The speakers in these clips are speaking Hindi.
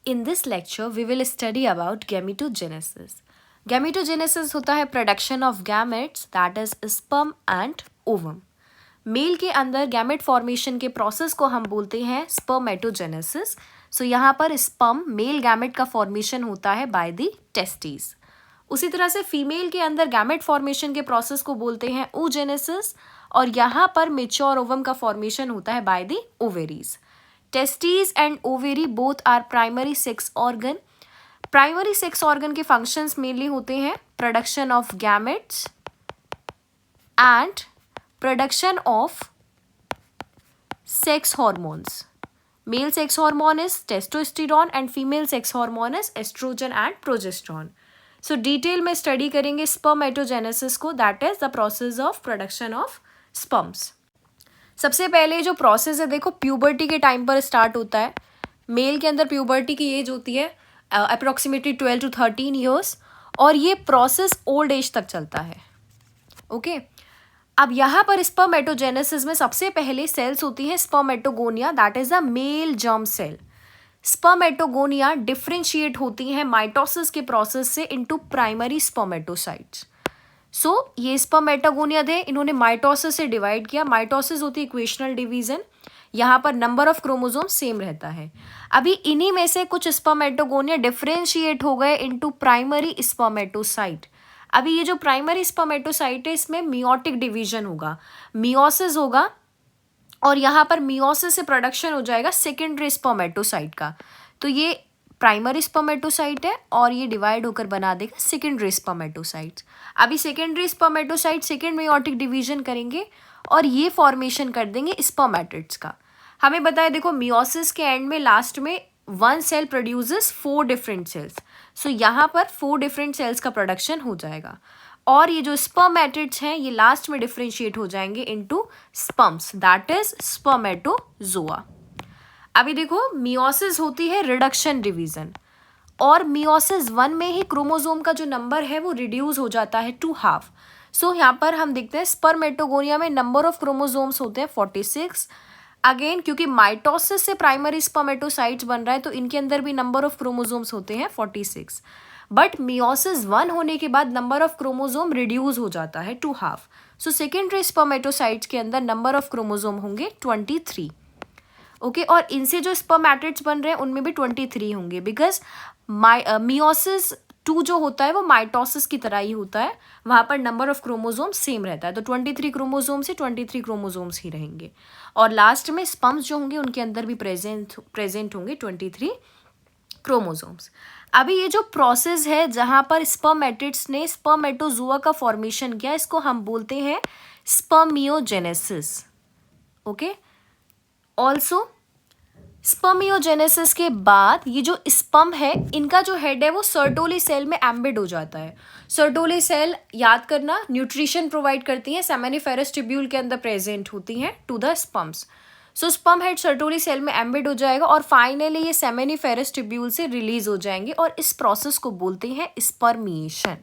In this lecture, we will study about gametogenesis. Gametogenesis होता है production of gametes, that is sperm and ovum. Male के अंदर गैमेट फॉर्मेशन के प्रोसेस को हम बोलते हैं स्पर्मेटोजेनेसिस. सो यहाँ पर स्पर्म मेल गैमेट का फॉर्मेशन होता है बाय द टेस्टिस. उसी तरह से फीमेल के अंदर गैमेट फॉर्मेशन के प्रोसेस को बोलते हैं oogenesis और यहाँ पर मेच्योर ओवम का फॉर्मेशन होता है by the ovaries. Testis and ovary both are primary sex organ. Primary sex organ के फंक्शंस मेनली होते हैं production of gametes and production of sex hormones. Male sex hormone is testosterone and female sex hormone is estrogen and progesterone. So detail में study करेंगे spermatogenesis को, that is the process of production of sperms. सबसे पहले जो process है देखो puberty के टाइम पर start होता है. मेल के अंदर puberty की एज होती है approximately 12 to 13 years और ये process old age तक चलता है. ओके अब यहाँ पर स्पर्मेटोजेनेसिस में सबसे पहले सेल्स होती है spermatogonia, that is a male germ cell. Spermatogonia differentiate होती हैं माइटोसिस के प्रोसेस से इनटू प्राइमरी स्पर्मेटोसाइट्स. सो ये स्पर्मेटोगोनिया थे, इन्होंने माइटोसिस से डिवाइड किया. माइटोसिस होती है इक्वेशनल डिवीजन. यहाँ पर नंबर ऑफ क्रोमोसोम सेम रहता है. अभी इन्हीं में से कुछ स्पर्मेटोगोनिया डिफ्रेंशिएट हो गए इनटू प्राइमरी स्पर्मेटोसाइट. अभी ये जो प्राइमरी स्पर्मेटोसाइट है इसमें मियोटिक डिवीजन होगा, मियोसिस होगा और यहाँ पर मियोसिस से प्रोडक्शन हो जाएगा सेकेंडरी स्पर्मेटोसाइट का. तो ये प्राइमरी स्पर्मेटोसाइट है और ये डिवाइड होकर बना देगा सेकेंडरी स्पर्मेटोसाइट. अभी secondary spermatocyte second meiotic division करेंगे और ये फॉर्मेशन कर देंगे स्पर्मेटिड्स का. हमें बताया देखो मियोसिस के एंड में लास्ट में one cell produces 4 different cells. So यहाँ पर 4 डिफरेंट सेल्स का प्रोडक्शन हो जाएगा और ये जो स्पर्मेटिड्स हैं ये लास्ट में डिफ्रेंशिएट हो जाएंगे into sperms, that is spermatozoa. अभी देखो मियोसिस होती है रिडक्शन डिवीजन और मियोसिस 1 में ही क्रोमोसोम का जो नंबर है वो रिड्यूस हो जाता है टू हाफ. सो यहाँ पर हम देखते हैं स्पर्मेटोगोनिया में नंबर ऑफ क्रोमोसोम्स होते हैं 46. अगेन क्योंकि माइटोसिस से प्राइमरी स्पर्मेटोसाइट्स बन रहा है तो इनके अंदर भी नंबर ऑफ क्रोमोसोम्स होते हैं 46. बट मियोसिस 1 होने के बाद नंबर ऑफ क्रोमोसोम रिड्यूस हो जाता है to half. So secondary spermatocytes के अंदर नंबर ऑफ क्रोमोसोम होंगे 23. ओके और इनसे जो स्पर्मेटिड्स बन रहे हैं उनमें भी 23 होंगे बिकॉज मियोसिस 2 जो होता है वो माइटोसिस की तरह ही होता है, वहाँ पर नंबर ऑफ क्रोमोसोम सेम रहता है. तो 23 क्रोमोसोम से 23 क्रोमोसोम्स ही रहेंगे और लास्ट में स्पर्म्स जो होंगे उनके अंदर भी प्रेजेंट होंगे 23 क्रोमोसोम्स. अभी ये जो प्रोसेस है जहाँ पर स्पर्मेटिड्स ने स्पर्मेटोजोआ का फॉर्मेशन किया इसको हम बोलते हैं स्पर्मियोजेनेसिस. ओके ऑल्सो स्पर्मियोजेनेसिस के बाद ये जो स्पर्म है इनका जो हेड है वो सर्टोली सेल में एम्बेड हो जाता है. सर्टोली सेल याद करना न्यूट्रिशन प्रोवाइड करती हैं, सेमेनिफेरस ट्यूब्यूल के अंदर प्रेजेंट होती हैं to the sperms. So sperm head Sertoli cell में एम्बेड हो जाएगा और फाइनली ये सेमेनिफेरस ट्यूब्यूल से रिलीज हो जाएंगे और इस प्रोसेस को बोलते हैं spermiation.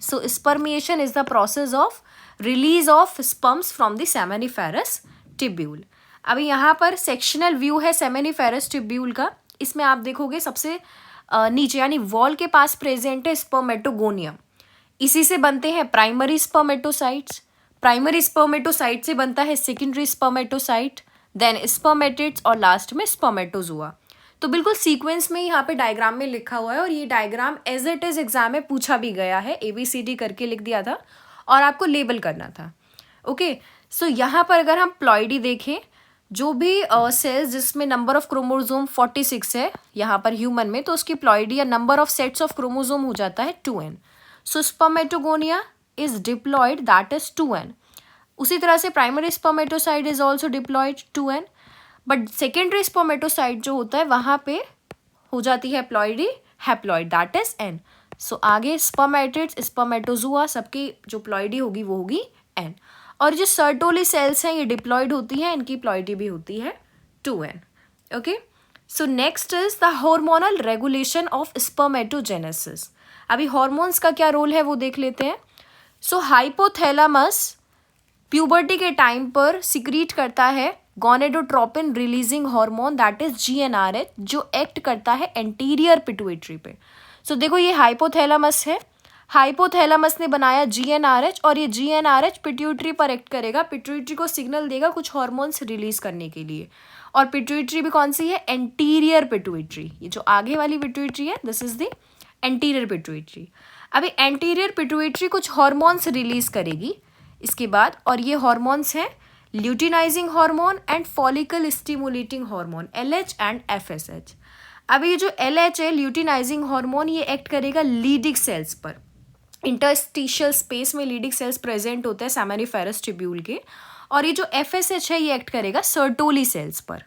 So spermiation is the process of release of sperms from the seminiferous tubule. अभी यहाँ पर सेक्शनल व्यू है सेमेनिफेरस ट्यूब्यूल का. इसमें आप देखोगे सबसे नीचे यानी वॉल के पास प्रेजेंट है स्पर्मेटोगोनियम. इसी से बनते हैं प्राइमरी स्पर्मेटोसाइट्स. प्राइमरी स्पर्मेटोसाइट से बनता है सेकेंडरी स्पर्मेटोसाइट, देन स्पर्मेटिड्स और लास्ट में स्पर्मेटोजोआ. तो बिल्कुल सीक्वेंस में यहाँ पे डायग्राम में लिखा हुआ है और ये diagram as it is exam में पूछा भी गया है. ABCD करके लिख दिया था और आपको लेबल करना था. ओके सो यहाँ पर अगर हम प्लॉइडी देखें जो भी सेल्स जिसमें नंबर ऑफ क्रोमोसोम 46 है यहाँ पर ह्यूमन में तो उसकी प्लॉइडी या number of sets of chromosome हो जाता है 2n. So spermatogonia is diploid that is 2n. उसी तरह से primary spermatocyte is also diploid 2n but secondary spermatocyte जो होता है वहाँ पे हो जाती है ploidy haploid that is n. So आगे स्पर्मेटिड्स स्पर्मेटोजोआ सबकी जो प्लॉइडी होगी वो होगी n और जो सर्टोली सेल्स हैं ये डिप्लॉयड होती हैं, इनकी प्लॉइडी भी होती है 2n. Okay so next is the hormonal regulation of spermatogenesis. अभी हार्मोन्स का क्या रोल है वो देख लेते हैं. सो हाइपोथैलेमस प्यूबर्टी के टाइम पर सिक्रीट करता है gonadotropin releasing hormone that is GnRH, जो एक्ट करता है एंटीरियर पिट्यूटरी पे। सो देखो ये हाइपोथैलेमस है, हाइपोथैलेमस ने बनाया GnRH और ये GnRH पिट्यूटरी पर एक्ट करेगा, पिट्यूटरी को सिग्नल देगा कुछ हार्मोन्स रिलीज करने के लिए। और पिट्यूटरी भी कौन सी है? Anterior pituitary. ये जो आगे वाली पिट्यूटरी है this is the anterior pituitary. अभी एंटीरियर पिट्यूटरी कुछ हार्मोन्स रिलीज करेगी इसके बाद, और ये हार्मोन्स हैं luteinizing hormone and follicle stimulating hormone LH and FSH। अभी ये जो LH है ल्यूटिनाइजिंग हार्मोन, ये एक्ट करेगा लीडिक सेल्स पर। इंटरस्टिशियल स्पेस में लीडिक सेल्स प्रेजेंट होते हैं सेमेनिफेरस ट्यूब्यूल के, और ये जो FSH है ये एक्ट करेगा सर्टोली सेल्स पर।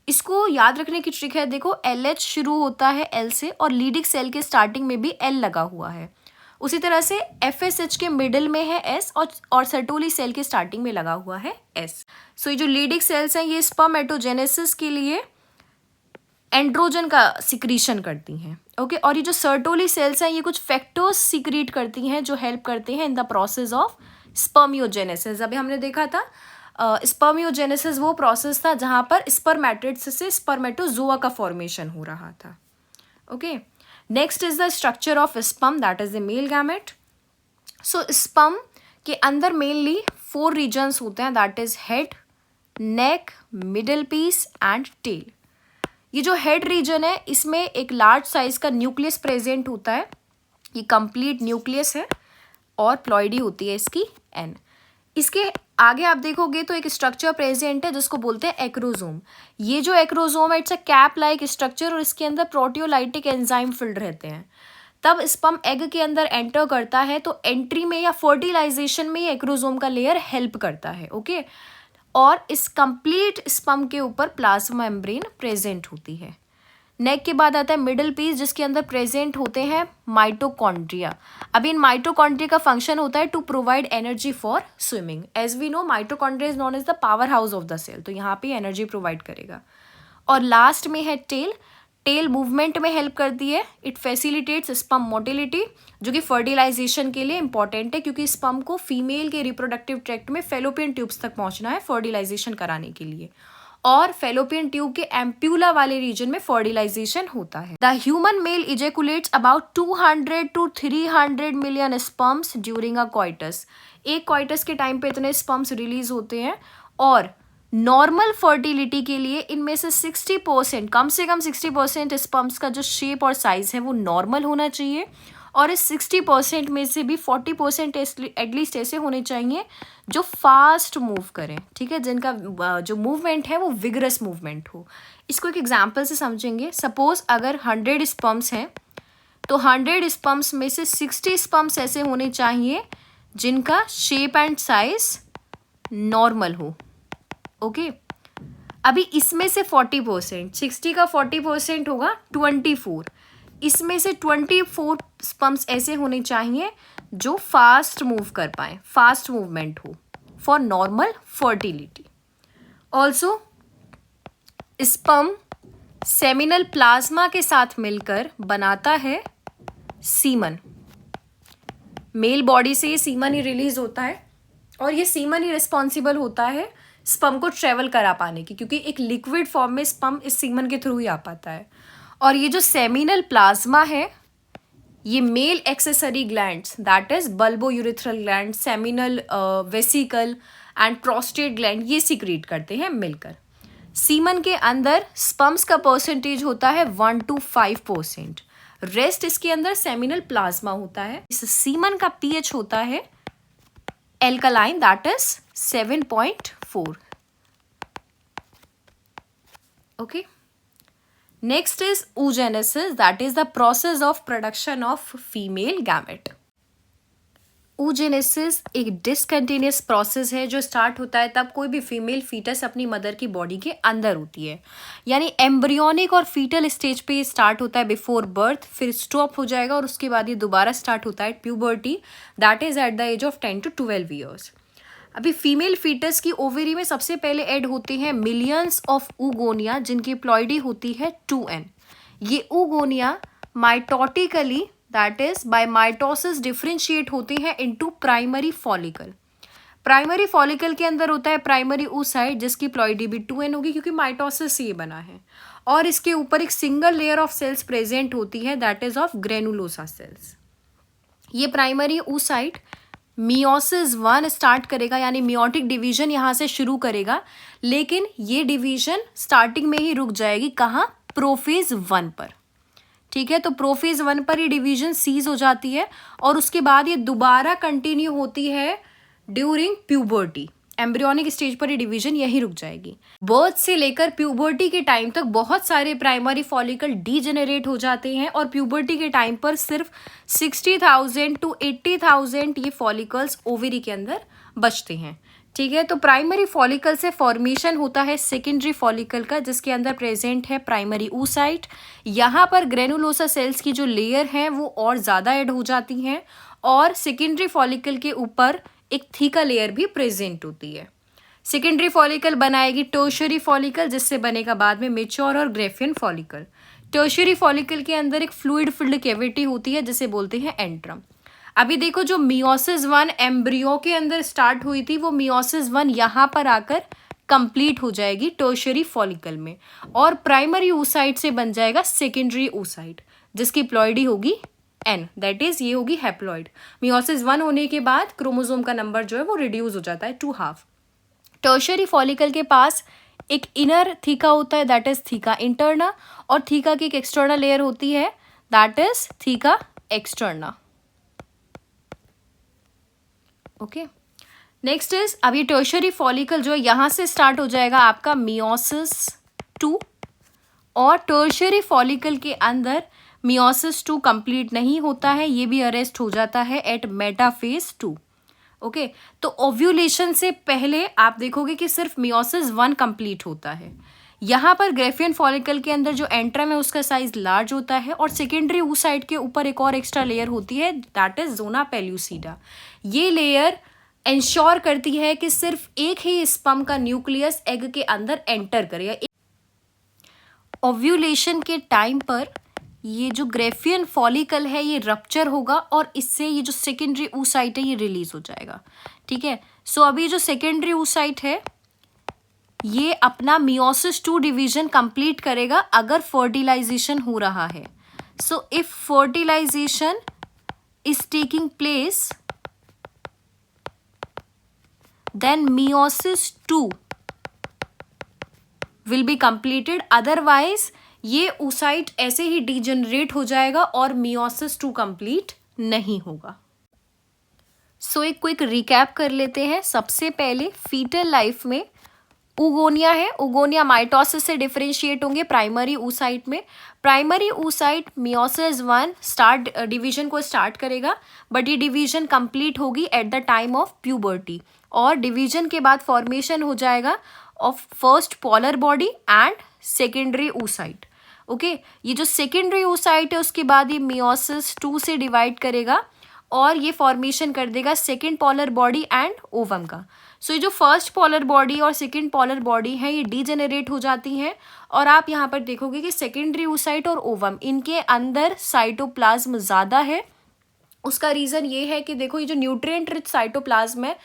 इसको याद रखने की ट्रिक है, देखो LH शुरू होता है L से और लीडिक सेल के स्टार्टिंग में भी L लगा हुआ है, उसी तरह से FSH के मिडिल में है S और सर्टोली सेल के स्टार्टिंग में लगा हुआ है S। सो ये जो लीडिक सेल्स हैं ये स्पर्मेटोजेनेसिस के लिए एंड्रोजन का सिक्रीशन करती हैं, ओके। और ये जो सर्टोली सेल्स हैं ये कुछ फैक्टर्स सिक्रीट करती हैं जो हेल्प करते हैं in the process of spermiogenesis. अभी हमने देखा था स्पर्मियोजेनेसिस वो प्रोसेस था जहाँ पर स्पर्मेटिड्स से स्पर्मेटोजोआ का फॉर्मेशन हो रहा था, okay. Next is the structure of sperm that is the male gamete. So sperm के अंदर मेनली 4 रीजन्स होते हैं, that is head, neck, middle piece and tail. ये जो हेड रीजन है इसमें एक लार्ज साइज का न्यूक्लियस प्रेजेंट होता है, ये कंप्लीट न्यूक्लियस है और प्लॉइडी होती है इसकी N। इसके आगे आप देखोगे तो एक स्ट्रक्चर प्रेजेंट है जिसको बोलते हैं एक्रोजोम। ये जो एक्रोजोम है it's a cap like structure और इसके अंदर प्रोटियोलाइटिक एंजाइम फिल्ड रहते हैं। तब स्पर्म एग के अंदर एंटर करता है तो एंट्री में या फर्टिलाइजेशन में ये एक्रोजोम का लेयर हेल्प करता है, ओके। और इस कंप्लीट स्पर्म के ऊपर प्लाज्मा मेम्ब्रेन प्रेजेंट होती है। नेक के बाद आता है मिडिल पीस जिसके अंदर प्रेजेंट होते हैं माइटोकॉन्ड्रिया। अभी इन माइटोकॉन्ड्रिया का फंक्शन होता है to provide energy for swimming. As we know mitochondria is known as the power house of the cell, तो यहाँ पे एनर्जी प्रोवाइड करेगा। और लास्ट में है टेल। टेल मूवमेंट में हेल्प करती है, इट फैसिलिटेट्स स्पर्म मोटिलिटी, जो कि फर्टिलाइजेशन के लिए इंपॉर्टेंट है क्योंकि स्पर्म को फीमेल के रिप्रोडक्टिव ट्रैक्ट में फेलोपियन ट्यूब्स तक पहुंचना है फर्टिलाइजेशन कराने के लिए, और फेलोपियन ट्यूब के एम्प्यूला वाले रीजन में फर्टिलाइजेशन होता है। The human male ejaculates about 200 to 300 million sperms during a coitus. एक कॉइटस के टाइम पे इतने स्पर्म्स रिलीज होते हैं, और नॉर्मल फर्टिलिटी के लिए इनमें से 60%, कम से कम 60% स्पर्म्स का जो शेप और साइज है वो नॉर्मल होना चाहिए, और इस 60% में से भी 40% एटलीस्ट ऐसे होने चाहिए जो फास्ट मूव करें, ठीक है, जिनका जो मूवमेंट है वो विगरस मूवमेंट हो। इसको एक एग्जांपल से समझेंगे। सपोज अगर 100 स्पर्म्स हैं तो 100 स्पर्म्स में से 60 स्पर्म्स ऐसे होने चाहिए जिनका शेप एंड साइज नॉर्मल हो, ओके। अभी इसमें से 40%, 60 का 40% होगा 24, इसमें से 24 स्पर्म्स ऐसे होने चाहिए जो फास्ट मूव कर पाए, फास्ट मूवमेंट हो for normal fertility. Also sperm seminal plasma के साथ मिलकर बनाता है सीमन। मेल बॉडी से ये सीमन ही रिलीज होता है, और ये सीमन ही रिस्पॉन्सिबल होता है स्पर्म को ट्रेवल करा पाने की, क्योंकि एक लिक्विड फॉर्म में स्पर्म इस सीमन के थ्रू ही आ पाता है। और ये जो सेमिनल प्लाज्मा है ये male accessory glands that is bulbourethral gland, seminal vesicle and prostate gland ये सीक्रेट करते हैं मिलकर। सीमन के अंदर स्पर्म्स का परसेंटेज होता है 1 to 5%, रेस्ट इसके अंदर सेमिनल प्लाज्मा होता है। इस सीमन का pH होता है alkaline that is 7.4, okay. Next is oogenesis, that is the process of production of female gamete. oogenesis एक डिसकंटिन्यूस प्रोसेस है जो स्टार्ट होता है तब कोई भी फीमेल फीटस अपनी मदर की बॉडी के अंदर होती है, यानी एम्ब्रियोनिक और फीटल स्टेज पे ये स्टार्ट होता है बिफोर बर्थ, फिर स्टॉप हो जाएगा और उसके बाद ये दोबारा स्टार्ट होता है puberty, that is at the age of 10 to 12 years. अभी फीमेल फीटस की ओवेरी में सबसे पहले ऐड होते हैं मिलियंस ऑफ ऊगोनिया जिनकी प्लॉइडी होती है 2n। ये oogonia mitotically that is by mitosis differentiate होती है into primary follicle. Primary follicle के अंदर होता है प्राइमरी oocyte जिसकी प्लॉइडी भी 2n होगी क्योंकि माइटोसिस से ये बना है, और इसके ऊपर एक single layer of cells present होती है that is of granulosa cells. ये प्राइमरी oocyte मियोसिस 1 स्टार्ट करेगा, यानी मियोटिक डिवीजन यहाँ से शुरू करेगा, लेकिन ये डिवीजन स्टार्टिंग में ही रुक जाएगी। कहाँ? प्रोफेज 1 पर। ठीक है, तो प्रोफेज 1 पर ये डिवीजन सीज हो जाती है और उसके बाद ये दोबारा कंटिन्यू होती है ड्यूरिंग प्यूबर्टी। एम्ब्रियोनिक स्टेज पर ये डिवीजन यही रुक जाएगी। बर्थ से लेकर प्यूबर्टी के टाइम तक बहुत सारे प्राइमरी फॉलिकल डीजेनरेट हो जाते हैं और प्यूबर्टी के टाइम पर सिर्फ 60,000 to 80,000 ये फॉलिकल्स ओवरी के अंदर बचते हैं। ठीक है, तो प्राइमरी फॉलिकल से फॉर्मेशन होता है सेकेंडरी फॉलिकल का, जिसके अंदर प्रेजेंट है प्राइमरी oocyte। यहाँ पर ग्रेनुलोसा सेल्स की जो लेयर है वो और ज़्यादा ऐड हो जाती हैं और सेकेंडरी फॉलिकल के ऊपर एक थीका लेयर भी प्रेजेंट होती है। सेकेंडरी फॉलिकल बनाएगी टर्शियरी फॉलिकल, जिससे बनेगा बाद में मेच्योर और ग्रेफियन फॉलिकल। टर्शियरी फॉलिकल के अंदर एक फ्लूइड फिल्ड कैविटी होती है जिसे बोलते हैं एंट्रम। अभी देखो, जो मियोसिस 1 एम्ब्रियो के अंदर स्टार्ट हुई थी वो मियोसिस 1 यहाँ पर आकर कंप्लीट हो जाएगी टर्शियरी फॉलिकल में, और प्राइमरी oocyte से बन जाएगा सेकेंडरी oocyte जिसकी प्लॉइडी होगी n, दैट इज ये होगी हैप्लॉइड। मियोसिस 1 होने के बाद क्रोमोसोम का नंबर जो है वो रिड्यूस हो जाता है टू हाफ। टर्शियरी फॉलिकल के पास एक इनर थीका होता है दैट इज थीका इंटरना, और थीका की एक एक्सटर्नल लेयर होती है that is theca externa. Okay, next is, अब ये टर्शियरी फॉलिकल जो है यहाँ से स्टार्ट हो जाएगा आपका मियोसिस 2, और टर्शियरी फॉलिकल के अंदर मियोसिस 2 कंप्लीट नहीं होता है, ये भी अरेस्ट हो जाता है एट मेटाफेज 2। ओके, तो ओव्यूलेशन से पहले आप देखोगे कि सिर्फ मियोसिस 1 कंप्लीट होता है। यहाँ पर ग्रेफियन फॉलिकल के अंदर जो एंट्रम है उसका साइज लार्ज होता है, और सेकेंडरी oocyte के ऊपर एक और एक्स्ट्रा लेयर होती है दैट इज जोना पेल्यूसिडा। ये लेयर इंश्योर करती है कि सिर्फ एक ही स्पर्म का न्यूक्लियस एग के अंदर एंटर करे। ओव्यूलेशन के टाइम पर ये जो ग्रेफियन फॉलिकल है ये रप्चर होगा और इससे ये जो सेकेंडरी oocyte है ये रिलीज हो जाएगा। ठीक है, सो अभी जो सेकेंडरी oocyte है ये अपना मियोसिस 2 डिवीजन कंप्लीट करेगा अगर फर्टिलाइजेशन हो रहा है। So if fertilization is taking place then meiosis 2 will be completed, otherwise ये oocyte ऐसे ही डिजेनरेट हो जाएगा और मियोसिस 2 कंप्लीट नहीं होगा। सो एक क्विक रिकैप कर लेते हैं। सबसे पहले फीटल लाइफ में उगोनिया है, उगोनिया माइटोसिस से डिफरेंशिएट होंगे प्राइमरी oocyte में। Primary oocyte meiosis 1 start division को स्टार्ट करेगा, बट ये डिवीजन कंप्लीट होगी at the time of puberty, और डिवीजन के बाद फॉर्मेशन हो जाएगा of first polar body and secondary oocyte। Okay, ये जो सेकेंडरी oocyte है उसके बाद ये मियोसिस 2 से डिवाइड करेगा और ये फॉर्मेशन कर देगा second polar body and ovum का। सो ये जो फर्स्ट पोलर बॉडी और सेकेंड पोलर बॉडी है ये डीजेनरेट हो जाती हैं, और आप यहाँ पर देखोगे कि सेकेंडरी oocyte और ओवम इनके अंदर साइटोप्लाज्म ज़्यादा है। उसका रीज़न ये है कि देखो, ये जो न्यूट्रिएंट रिच साइटोप्लाज्म है,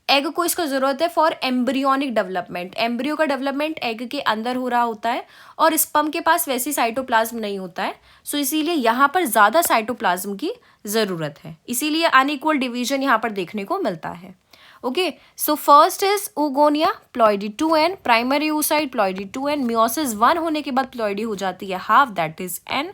एग को इसका ज़रूरत है फॉर एम्ब्रियोनिक डेवलपमेंट। एम्ब्रियो का डेवलपमेंट एग के अंदर हो रहा होता है और स्पर्म के पास वैसी साइटोप्लाज्म नहीं होता है, सो इसीलिए यहाँ पर ज़्यादा साइटोप्लाज्म की ज़रूरत है, इसीलिए अनइक्वल डिवीजन यहाँ पर देखने को मिलता है। Okay, so first is oogonia, ploidy 2n, primary oocyte ploidy 2n, meiosis 1 होने के बाद प्लॉइडी हो जाती है हाफ दैट इज n,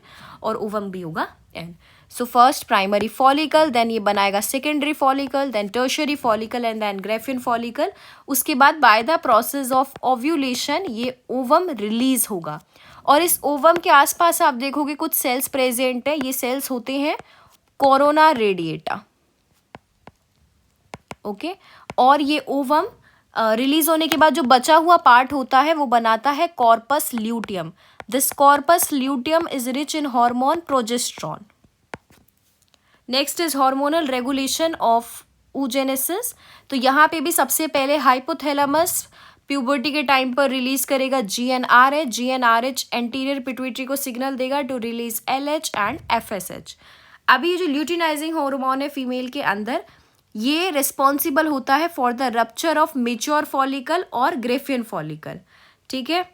और ओवम भी होगा n। So first primary follicle, then ये बनाएगा secondary follicle, then tertiary follicle and then Graafian follicle. उसके बाद by the process of ovulation ये ओवम रिलीज होगा, और इस ओवम के आसपास आप देखोगे कुछ सेल्स प्रेजेंट है। ये सेल्स होते हैं कोरोना रेडिएटा। ओके, और ये ओवम रिलीज होने के बाद जो बचा हुआ पार्ट होता है वो बनाता है corpus luteum. This corpus luteum is rich in hormone progesterone. Next is hormonal regulation of oogenesis। तो यहाँ पे भी सबसे पहले हाइपोथैलेमस प्यूबर्टी के टाइम पर रिलीज करेगा GnRH। GnRH एंटीरियर पिट्यूटरी को सिग्नल देगा to release LH and FSH। अभी ये जो ल्यूटिनाइजिंग हार्मोन है फीमेल के अंदर, ये रिस्पॉन्सिबल होता है for the rupture of mature follicle और ग्रेफियन फॉलिकल, ठीक है।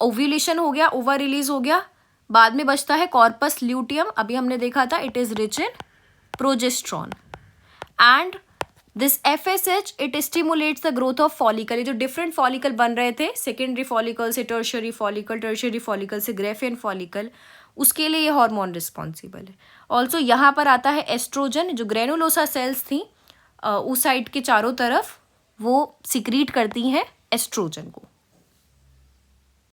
ओव्यूलेशन हो गया, ओवर रिलीज हो गया, बाद में बचता है कॉर्पस ल्यूटियम, अभी हमने देखा था it is rich in progesterone. And this FSH it stimulates the growth of follicle, ये जो डिफरेंट फॉलिकल बन रहे थे सेकेंडरी फॉलिकल से टर्शरी फॉलिकल, टर्शरी फॉलिकल से ग्रेफियन फॉलिकल, उसके लिए ये हार्मोन रिस्पॉन्सिबल है। ऑल्सो यहाँ पर आता है एस्ट्रोजन, जो ग्रेनुलोसा सेल्स थी उस साइड के चारों तरफ वो सिक्रीट करती हैं एस्ट्रोजन को।